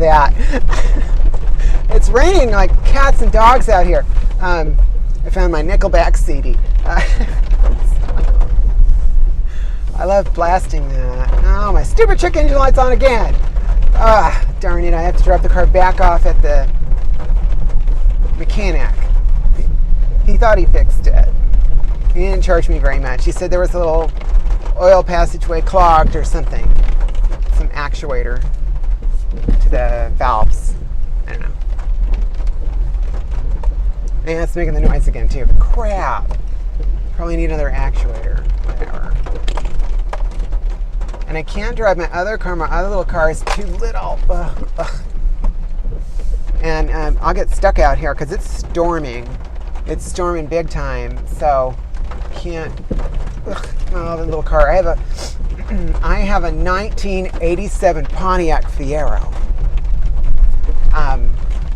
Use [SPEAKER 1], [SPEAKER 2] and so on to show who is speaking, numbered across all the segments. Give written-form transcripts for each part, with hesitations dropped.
[SPEAKER 1] that. It's raining like cats and dogs out here. I found my Nickelback CD. I love blasting that. Oh, my stupid check engine light's on again. Darn it, I have to drop the car back off at the mechanic. He thought he fixed it. He didn't charge me very much. He said there was a little oil passageway clogged or something. Some actuator to the valves. I don't know. Yeah, it's making the noise again too. Crap. Probably need another actuator. Whatever. And I can't drive my other car. My other little car is too little. Ugh. And I'll get stuck out here because it's storming. It's storming big time. So can't. Oh, the little car. I have a 1987 Pontiac Fiero.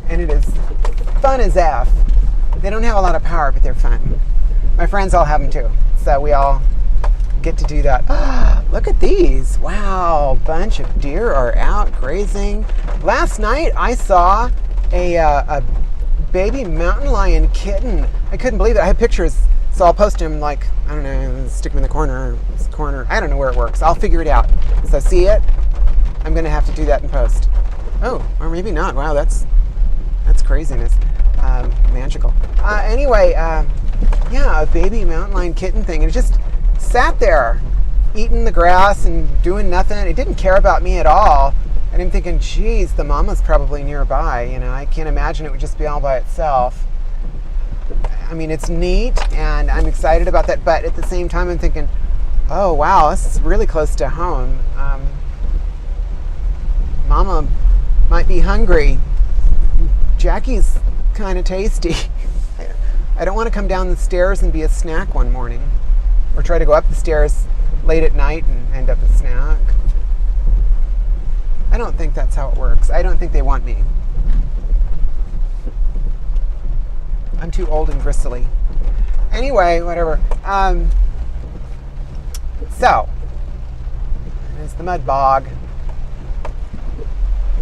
[SPEAKER 1] And it is fun as F. They don't have a lot of power, but they're fun. My friends all have them too. So we all get to do that. Look at these. Wow, bunch of deer are out grazing. Last night I saw a baby mountain lion kitten. I couldn't believe it. I have pictures, so I'll post them, like, I don't know, stick them in the corner. I don't know where it works. I'll figure it out. So see it? I'm going to have to do that in post. Oh, or maybe not. Wow, that's craziness. Magical. Anyway, yeah, a baby mountain lion kitten thing. And it just sat there eating the grass and doing nothing. It didn't care about me at all. And I'm thinking, geez, the mama's probably nearby. You know, I can't imagine it would just be all by itself. I mean, it's neat, and I'm excited about that. But at the same time, I'm thinking, oh, wow, this is really close to home. Mama might be hungry. Jackie's kind of tasty. I don't want to come down the stairs and be a snack one morning, or try to go up the stairs late at night and end up a snack. I don't think that's how it works. I don't think they want me. I'm too old and bristly. Anyway, whatever. So, there's the mud bog.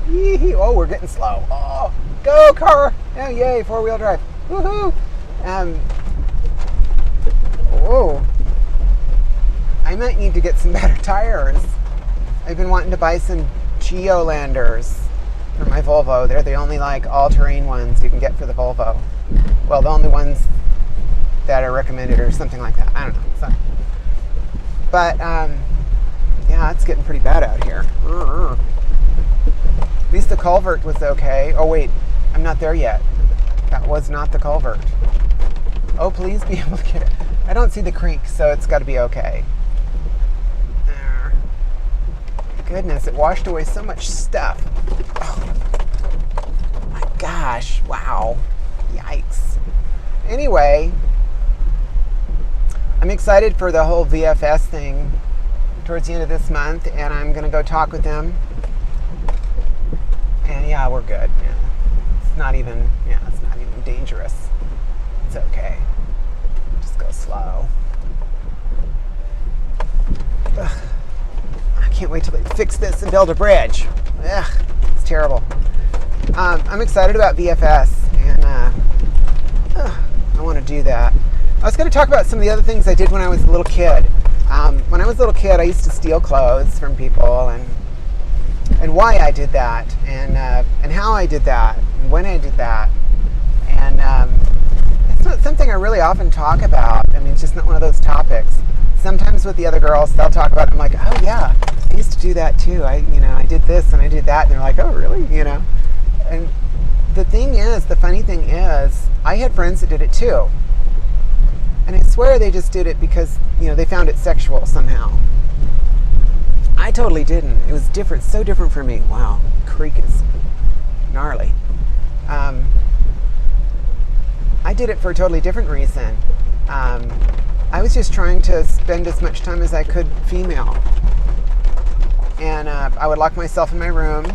[SPEAKER 1] Yee-hee. Oh, we're getting slow. Oh, go car! Oh, yay, 4-wheel drive. Woohoo! Oh, I might need to get some better tires. I've been wanting to buy some Geolanders for my Volvo. They're the only all-terrain ones you can get for the Volvo. Well, the only ones that are recommended or something like that. I don't know. So, but yeah, it's getting pretty bad out here. At least the culvert was okay. Oh wait, I'm not there yet. That was not the culvert. Oh, please be able to get it. I don't see the creek, so it's got to be okay. There. Goodness, it washed away so much stuff. Oh my gosh, wow. Yikes. Anyway, I'm excited for the whole VFS thing towards the end of this month, and I'm going to go talk with them. And yeah, we're good. Yeah. It's not even dangerous. It's okay. Just go slow. Ugh. I can't wait till they fix this and build a bridge. Ugh, it's terrible. I'm excited about VFS, and I want to do that. I was going to talk about some of the other things I did when I was a little kid. When I was a little kid, I used to steal clothes from people, and why I did that, and how I did that, and when I did that. And it's not something I really often talk about. I mean, it's just not one of those topics. Sometimes with the other girls, they'll talk about it. I'm like, oh yeah, I used to do that too. I did this and I did that. And they're like, oh really? And the funny thing is, I had friends that did it too. And I swear they just did it because, they found it sexual somehow. I totally didn't. It was different, so different for me. Wow, creek is gnarly. I did it for a totally different reason. I was just trying to spend as much time as I could female. And I would lock myself in my room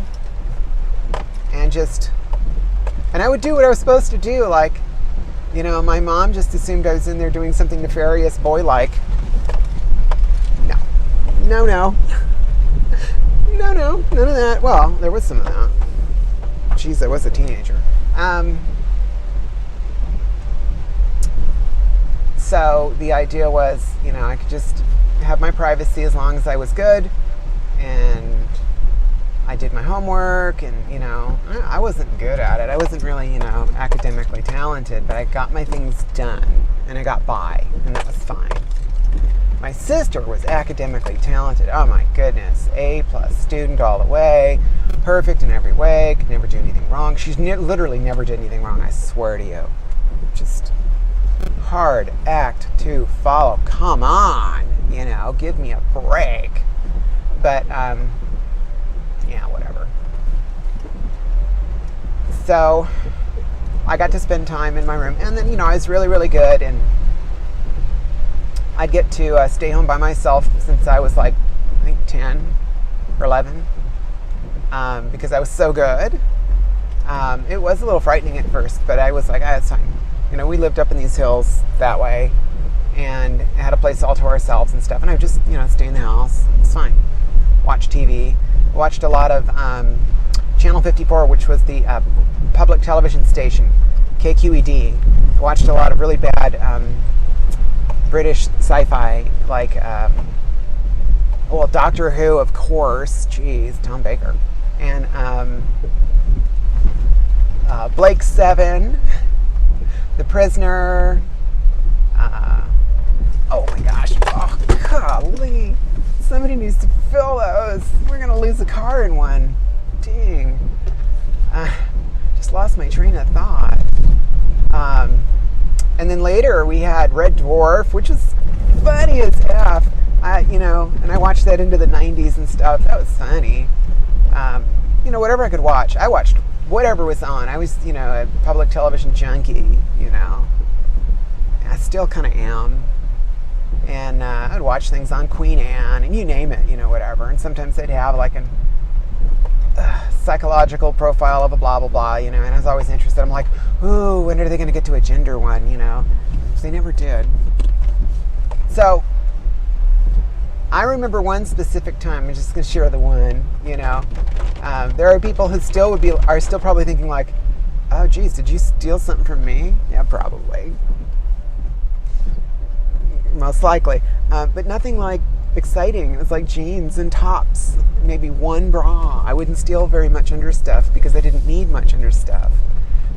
[SPEAKER 1] and I would do what I was supposed to do. My mom just assumed I was in there doing something nefarious, boy-like. No, none of that. Well, there was some of that. geez, I was a teenager. So the idea was, I could just have my privacy as long as I was good, and I did my homework, and I wasn't good at it. I wasn't really academically talented, but I got my things done and I got by, and that was fine. My sister was academically talented. Oh my goodness, A+ student all the way, perfect in every way, could never do anything wrong. She's literally never did anything wrong, I swear to you. Just hard act to follow. Come on, give me a break. But yeah, whatever. So I got to spend time in my room, and then I was really, really good, and I'd get to stay home by myself since I was like, I think 10 or 11, because I was so good. It was a little frightening at first, but I was like, it's fine. We lived up in these hills that way, and had a place all to ourselves and stuff, and I would just, stay in the house. It's fine. Watch TV. Watched a lot of Channel 54, which was the public television station, KQED. Watched a lot of really bad British sci-fi, like, Doctor Who, of course. Jeez, Tom Baker. And Blake 7, The Prisoner. Oh my gosh. Oh, golly. Somebody needs to fill those. We're going to lose a car in one. Dang. Just lost my train of thought. And then later we had Red Dwarf, which was funny as F. And I watched that into the 90s and stuff. That was funny. Whatever I could watch. I watched whatever was on. I was, a public television junkie, I still kind of am. And I'd watch things on Queen Anne, and you name it, whatever. And sometimes they'd have like a psychological profile of a blah, blah, blah, and I was always interested. I'm like, ooh, when are they going to get to a gender one, They never did. So I remember one specific time. I'm just going to share the one, There are people who are still probably thinking like, oh, geez, did you steal something from me? Yeah, probably. Most likely. But nothing like exciting. It was like jeans and tops, maybe one bra. I wouldn't steal very much under stuff because I didn't need much under stuff.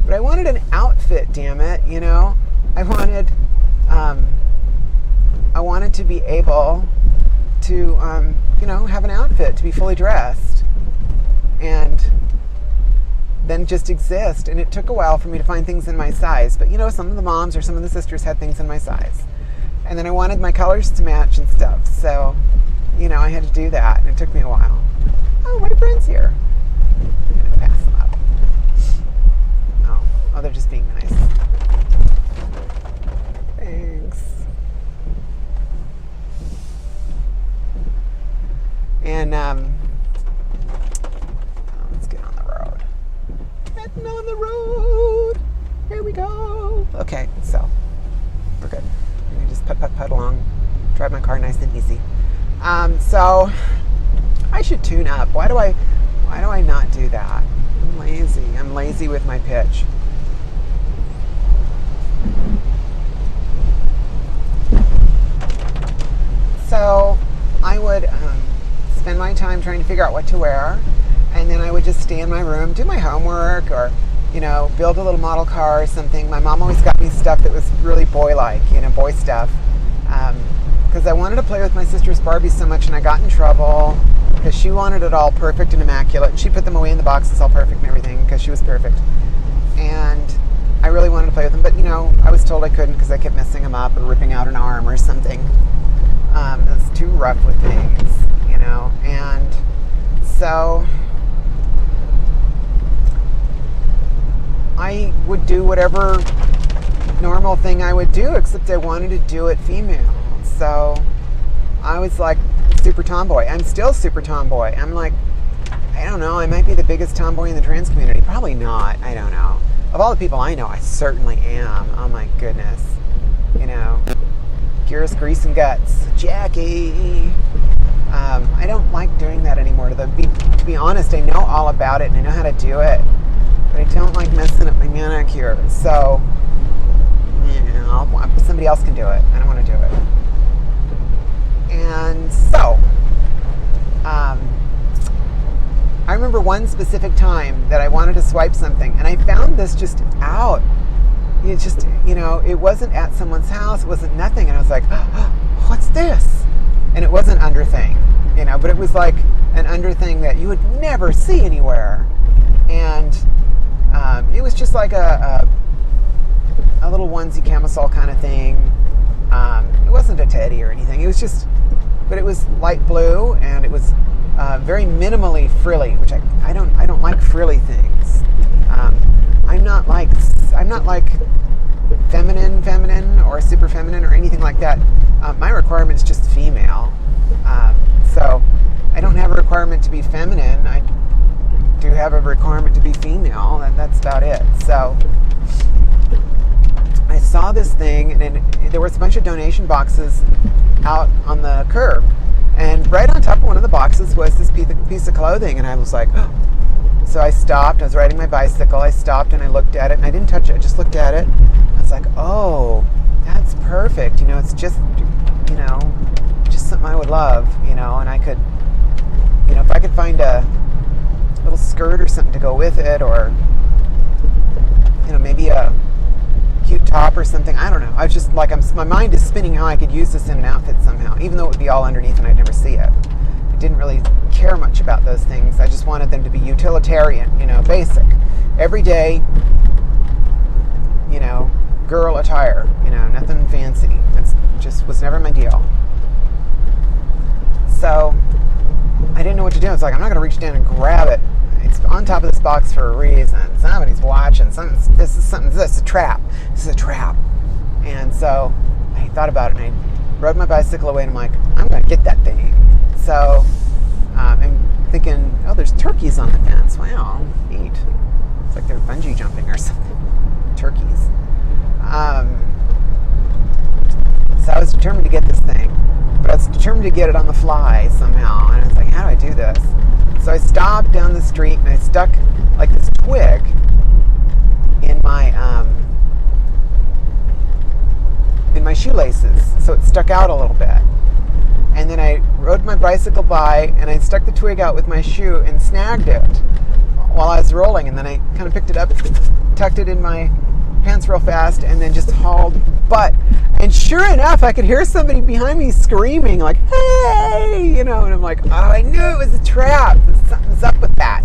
[SPEAKER 1] But I wanted an outfit, damn it, I wanted to be able to, have an outfit, to be fully dressed. And then just exist. And it took a while for me to find things in my size. But, some of the moms or some of the sisters had things in my size. And then I wanted my colors to match and stuff. So, I had to do that. And it took me a while. Oh, my friend's here. I'm going to pass them up. Oh, they're just being nice. Thanks. And, let's get on the road. Getting on the road. Here we go. Okay, so we're good. I'm gonna just put along, drive my car nice and easy. So I should tune up. Why do I not do that? I'm lazy. I'm lazy with my pitch. So I would spend my time trying to figure out what to wear, and then I would just stay in my room, do my homework, or build a little model car or something. My mom always got me stuff that was really boy-like, boy stuff, because I wanted to play with my sister's Barbies so much, and I got in trouble because she wanted it all perfect and immaculate, and she put them away in the boxes all perfect and everything because she was perfect. And I really wanted to play with them, but I was told I couldn't because I kept messing them up or ripping out an arm or something. It was too rough with things, and so I would do whatever normal thing I would do, except I wanted to do it female. So I was like super tomboy. I'm still super tomboy. I'm like, I don't know, I might be the biggest tomboy in the trans community. Probably not. I don't know. Of all the people I know, I certainly am. Oh my goodness. Gears, grease, and guts. Jackie. I don't like doing that anymore. To be honest, I know all about it and I know how to do it. but I don't like messing up my manicure. So, somebody else can do it. I don't want to do it. And so, I remember one specific time that I wanted to swipe something, and I found this just out. It just, it wasn't at someone's house. It wasn't nothing. And I was like, oh, what's this? And it wasn't under thing, but it was like an under thing that you would never see anywhere. And it was just like a little onesie camisole kind of thing. It wasn't a teddy or anything. It was just, but it was light blue, and it was very minimally frilly, which I don't like frilly things. I'm not like feminine or super feminine or anything like that. My requirement is just female. So I don't have a requirement to be feminine. I do have a requirement to be female, and that's about it. So I saw this thing, and there was a bunch of donation boxes out on the curb. And right on top of one of the boxes was this piece of clothing, and I was like, oh. So I stopped. I was riding my bicycle. I stopped and I looked at it, and I didn't touch it. I just looked at it. I was like, oh, that's perfect. It's just, just something I would love, and I could, if I could find a little skirt or something to go with it, or, maybe a cute top or something. I don't know. I was just like, my mind is spinning how I could use this in an outfit somehow, even though it would be all underneath and I'd never see it. I didn't really care much about those things. I just wanted them to be utilitarian, basic, everyday, girl attire, nothing fancy. That's just was never my deal. So I didn't know what to do. I was like, I'm not going to reach down and grab it. It's on top of this box for a reason. Somebody's watching. This is a trap. This is a trap. And so I thought about it, and I rode my bicycle away, and I'm like, I'm going to get that thing. So I'm thinking, oh, there's turkeys on the fence. Wow, neat. It's like they're bungee jumping or something. Turkeys. So I was determined to get this thing, but I was determined to get it on the fly somehow. And I was like, how do I do this? So I stopped down the street, and I stuck like this twig in my shoelaces, so it stuck out a little bit. And then I rode my bicycle by, and I stuck the twig out with my shoe and snagged it while I was rolling. And then I kind of picked it up, tucked it in my pants real fast, and then just hauled butt. And sure enough, I could hear somebody behind me screaming like, hey, and I'm like, oh, I knew it was a trap. Something's up with that,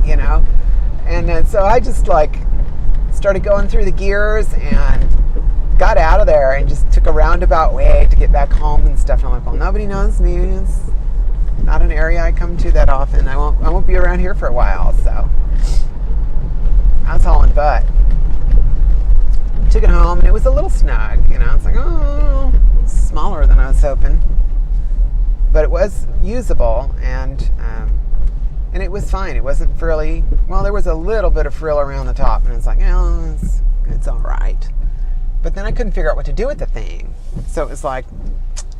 [SPEAKER 1] And so I just started going through the gears and got out of there and just took a roundabout way to get back home and stuff. And I'm like, well, nobody knows me. It's not an area I come to that often. I won't be around here for a while. So I was hauling butt. Took it home, and it was a little snug. I was like, oh, it's smaller than I was hoping. But it was usable, and it was fine. It wasn't frilly. Well, there was a little bit of frill around the top, and it's like, oh, it's all right. But then I couldn't figure out what to do with the thing. So it was like,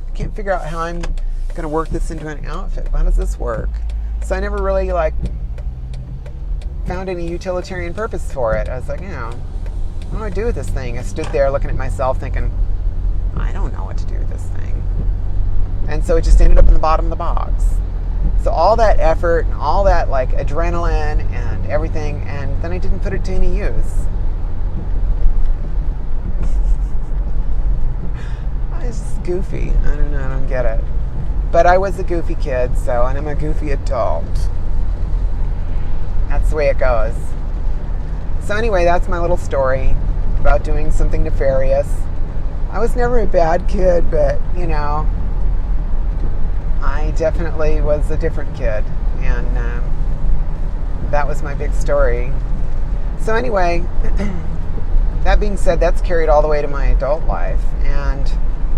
[SPEAKER 1] I can't figure out how I'm going to work this into an outfit. How does this work? So I never really found any utilitarian purpose for it. I was like, what do I do with this thing? I stood there looking at myself thinking, I don't know what to do with this thing. And so it just ended up in the bottom of the box. So all that effort and all that adrenaline and everything, and then I didn't put it to any use. It's just goofy. I don't know. I don't get it. But I was a goofy kid, and I'm a goofy adult. That's the way it goes. So anyway, that's my little story about doing something nefarious. I was never a bad kid, but, I definitely was a different kid. And that was my big story. So anyway, that being said, that's carried all the way to my adult life. And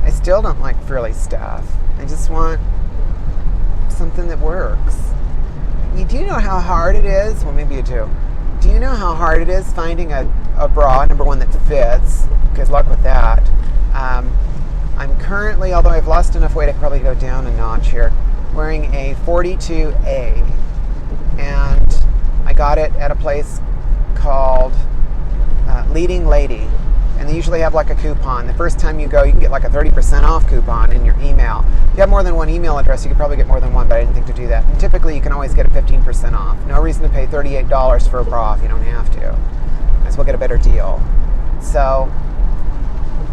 [SPEAKER 1] I still don't like frilly stuff. I just want something that works. Do you know how hard it is? Well, maybe you do. Do you know how hard it is finding a bra, number one, that fits? Good luck with that. I'm currently, although I've lost enough weight, I probably go down a notch here, wearing a 42A. And I got it at a place called Leading Lady. And they usually have like a coupon. The first time you go, you can get like a 30% off coupon in your email. If you have more than one email address, you could probably get more than one, but I didn't think to do that. And typically, you can always get a 15% off. No reason to pay $38 for a bra if you don't have to. Might as well get a better deal. So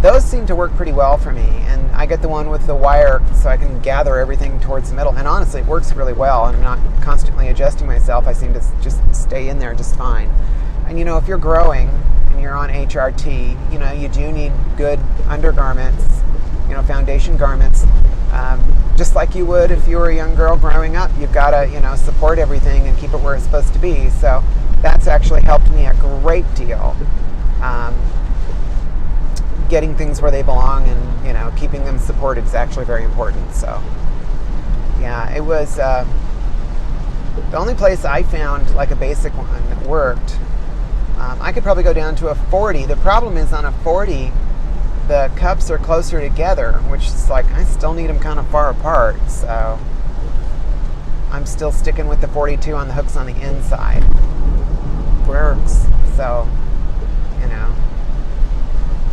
[SPEAKER 1] those seem to work pretty well for me. And I get the one with the wire so I can gather everything towards the middle. And honestly, it works really well. I'm not constantly adjusting myself. I seem to just stay in there just fine. And if you're growing and you're on HRT, you do need good undergarments, foundation garments, just like you would if you were a young girl growing up. You've got to, support everything and keep it where it's supposed to be. So that's actually helped me a great deal. Getting things where they belong and, keeping them supported is actually very important. So, yeah, it was the only place I found like a basic one that worked. I could probably go down to a 40. The problem is on a 40, the cups are closer together, which is like, I still need them kind of far apart. So I'm still sticking with the 42 on the hooks on the inside. Works. So,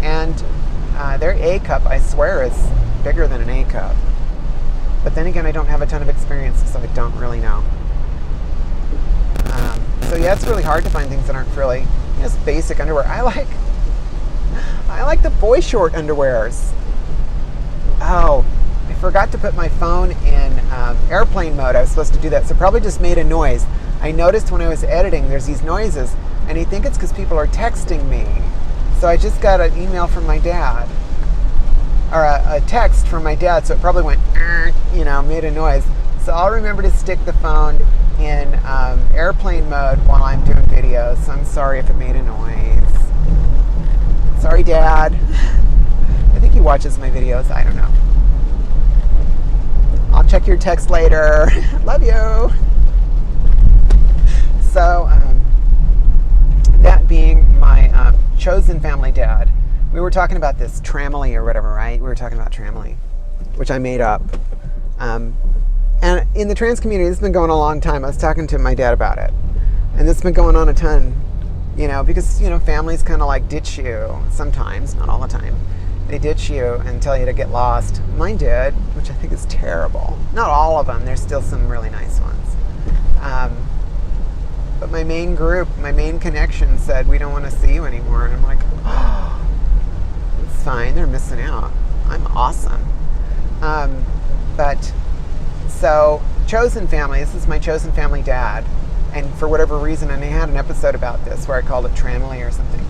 [SPEAKER 1] And their A cup, I swear, is bigger than an A cup. But then again, I don't have a ton of experience, so I don't really know. So yeah, it's really hard to find things that aren't really just basic underwear. I like the boy short underwears. Oh, I forgot to put my phone in airplane mode. I was supposed to do that, so probably just made a noise. I noticed when I was editing, there's these noises, and I think it's because people are texting me. So I just got an email from my dad, or a text from my dad, so it probably went, made a noise. So I'll remember to stick the phone in airplane mode while I'm doing videos. So I'm sorry if it made a noise. Sorry, Dad. I think he watches my videos. I don't know. I'll check your text later. Love you. So, that being my chosen family dad, we were talking about this Tramily or whatever, right? We were talking about Tramily, which I made up. And in the trans community, this has been going on a long time. I was talking to my dad about it. And this has been going on a ton, because, families kind of like ditch you sometimes, not all the time. They ditch you and tell you to get lost. Mine did, which I think is terrible. Not all of them. There's still some really nice ones. But my main group, my main connection said, we don't want to see you anymore. And I'm like, oh, it's fine. They're missing out. I'm awesome. So, chosen family, this is my chosen family dad. And for whatever reason, and I had an episode about this where I called it Tramily or something.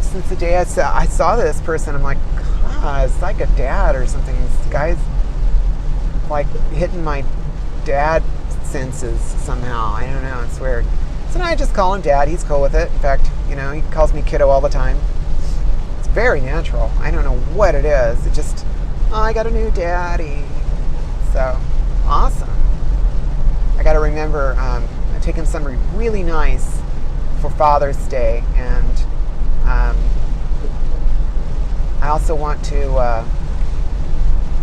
[SPEAKER 1] Since the day I saw this person, I'm like, God, it's like a dad or something. This guy's like hitting my dad senses somehow. I don't know, it's weird. So now I just call him dad. He's cool with it. In fact, he calls me kiddo all the time. It's very natural. I don't know what it is. It just, I got a new daddy. So, awesome. I got to remember, I take him somewhere really nice for Father's Day, and I also want to,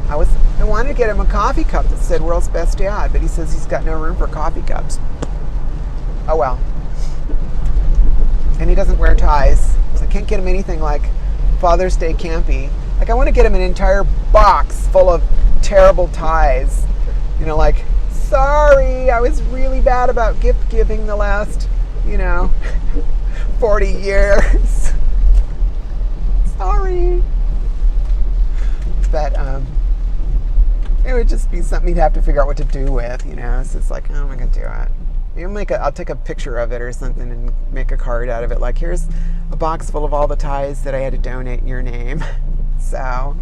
[SPEAKER 1] I wanted to get him a coffee cup that said World's Best Dad, but he says he's got no room for coffee cups. Oh well. And he doesn't wear ties, so I can't get him anything like Father's Day campy. Like, I want to get him an entire box full of terrible ties. Sorry, I was really bad about gift giving the last, 40 years. Sorry. But, it would just be something you'd have to figure out what to do with, So it's like, how am I going to do it? I'll take a picture of it or something and make a card out of it. Like, here's a box full of all the ties that I had to donate in your name. So,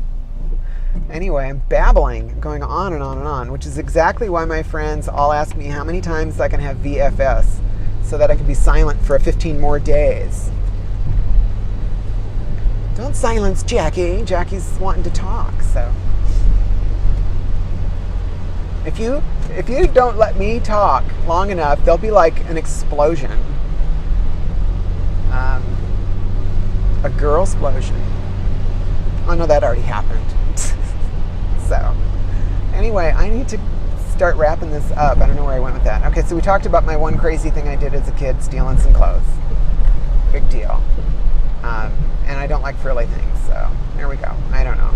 [SPEAKER 1] anyway, I'm babbling, going on and on and on, which is exactly why my friends all ask me how many times I can have VFS so that I can be silent for 15 more days. Don't silence Jackie. Jackie's wanting to talk, so. If you don't let me talk long enough, there'll be like an explosion. A girl explosion. Oh no, that already happened. So, anyway, I need to start wrapping this up. I don't know where I went with that. Okay, so we talked about my one crazy thing I did as a kid, stealing some clothes. Big deal. And I don't like frilly things, so there we go. I don't know.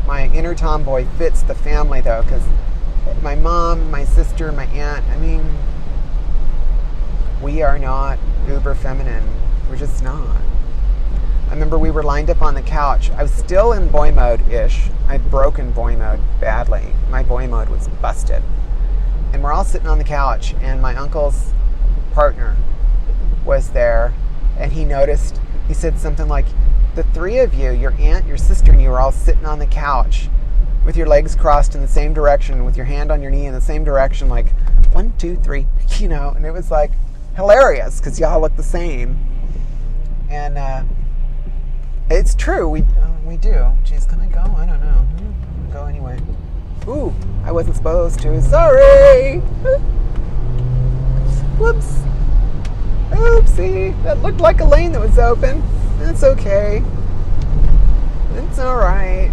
[SPEAKER 1] My inner tomboy fits the family, though, because my mom, my sister, my aunt, I mean, we are not uber feminine. We're just not. I remember we were lined up on the couch. I was still in boy mode-ish. I'd broken boy mode badly. My boy mode was busted. And we're all sitting on the couch, and my uncle's partner was there, and he noticed, he said something like, the three of you, your aunt, your sister, and you are all sitting on the couch with your legs crossed in the same direction, with your hand on your knee in the same direction, like 1, 2, 3, you know, and it was like hilarious because y'all look the same. And it's true, we do. Jeez, can I go? I don't know. I'll go anyway. Ooh, I wasn't supposed to. Sorry. Whoops. Oopsie. That looked like a lane that was open. That's okay. It's all right.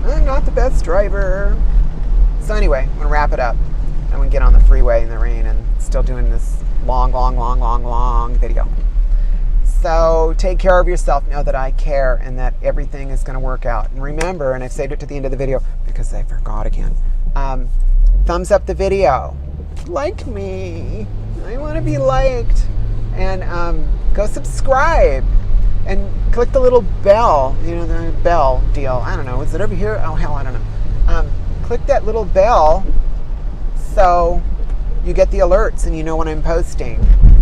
[SPEAKER 1] I'm not the best driver. So anyway, I'm going to wrap it up. I'm going to get on the freeway in the rain and still doing this long video. So take care of yourself. Know that I care and that everything is going to work out. And remember, and I've saved it to the end of the video because I forgot again, thumbs up the video. Like me. I want to be liked. And go subscribe. And click the little bell, you know, the bell deal. I don't know. Is it over here? Oh, hell, I don't know. Click that little bell so you get the alerts and you know when I'm posting.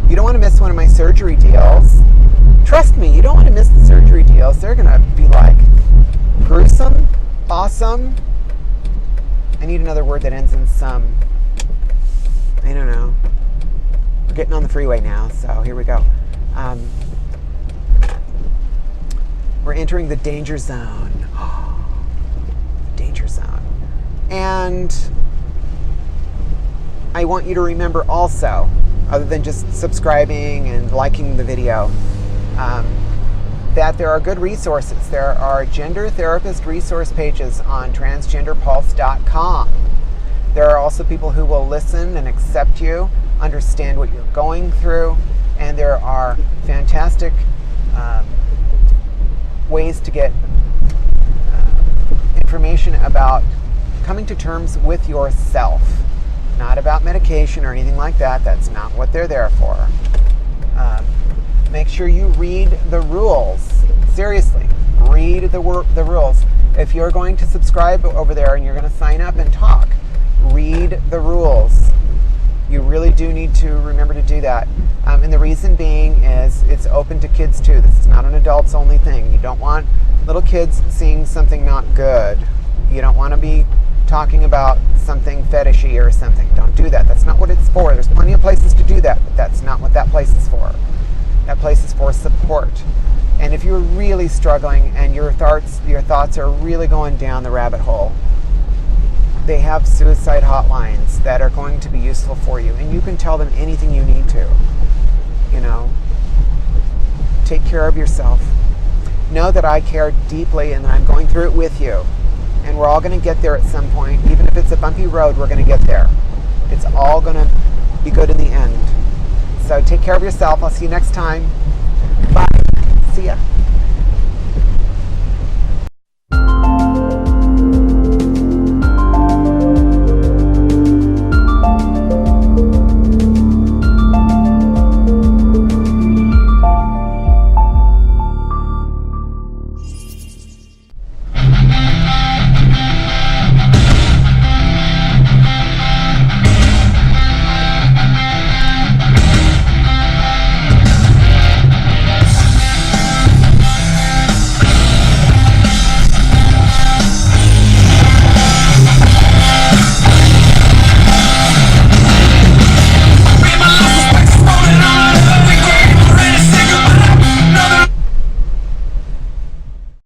[SPEAKER 1] You don't want to miss one of my surgery deals. Trust me, you don't want to miss the surgery deals. They're going to be like gruesome, awesome. I need another word that ends in some. I don't know. We're getting on the freeway now, so here we go. We're entering the danger zone. Danger zone. And I want you to remember also, other than just subscribing and liking the video, that there are good resources. There are gender therapist resource pages on transgenderpulse.com. There are also people who will listen and accept you, understand what you're going through, and there are fantastic ways to get information about coming to terms with yourself. Not about medication or anything like that. That's not what they're there for. Make sure you read the rules. Seriously, read the rules. If you're going to subscribe over there and you're going to sign up and talk, read the rules. You really do need to remember to do that. And the reason being is it's open to kids too. This is not an adults only thing. You don't want little kids seeing something not good. You don't want to be talking about something fetishy or something. Don't do that. That's not what it's for. There's plenty of places to do that, but that's not what that place is for. That place is for support. And if you're really struggling and your thoughts are really going down the rabbit hole, they have suicide hotlines that are going to be useful for you, and you can tell them anything you need to. You know, take care of yourself. Know that I care deeply and that I'm going through it with you. And we're all going to get there at some point. Even if it's a bumpy road, we're going to get there. It's all going to be good in the end. So take care of yourself. I'll see you next time. Bye. See ya.